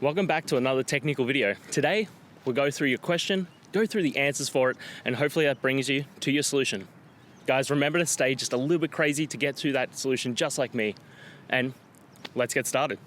Welcome back to another technical video. Today, we'll go through your question, go through the answers for it, and hopefully that brings you to your solution. Guys, remember to stay just a little bit crazy to get to that solution just like me. And let's get started.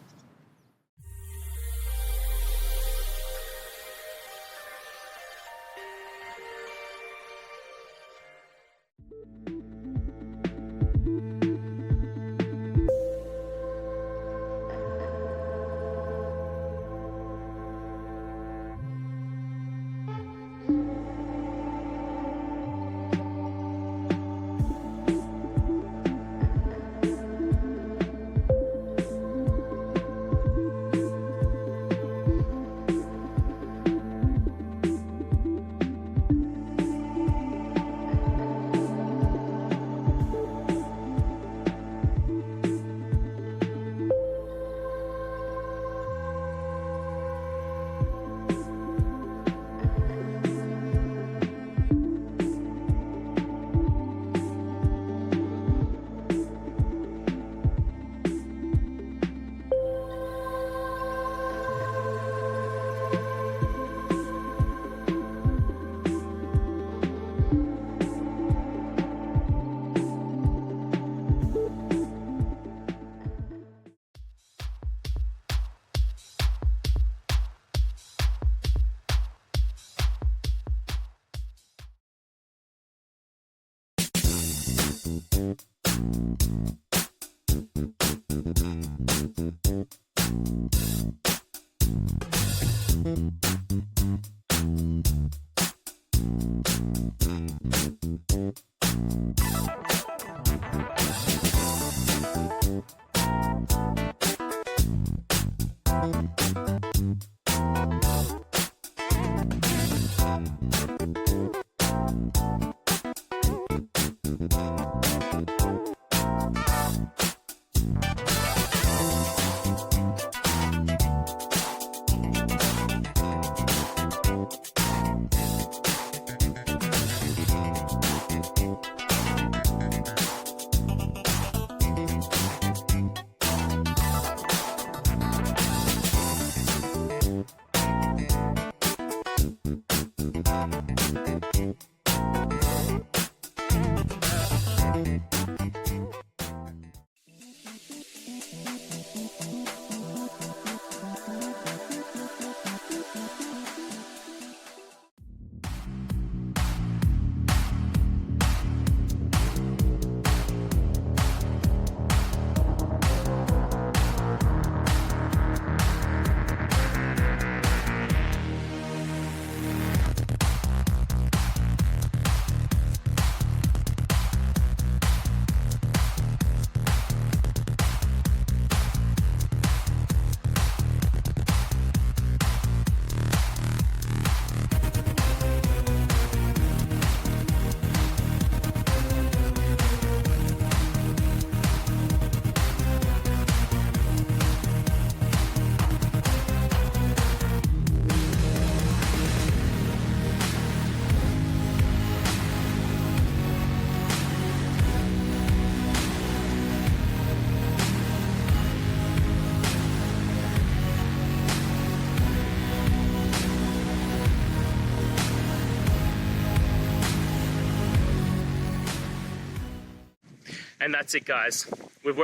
And that's it, guys. We've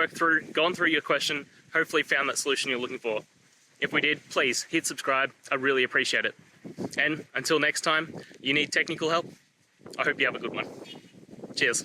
gone through your question, hopefully found that solution you're looking for. If we did, please hit subscribe. I really appreciate it. And until next time, you need technical help, I hope you have a good one. Cheers.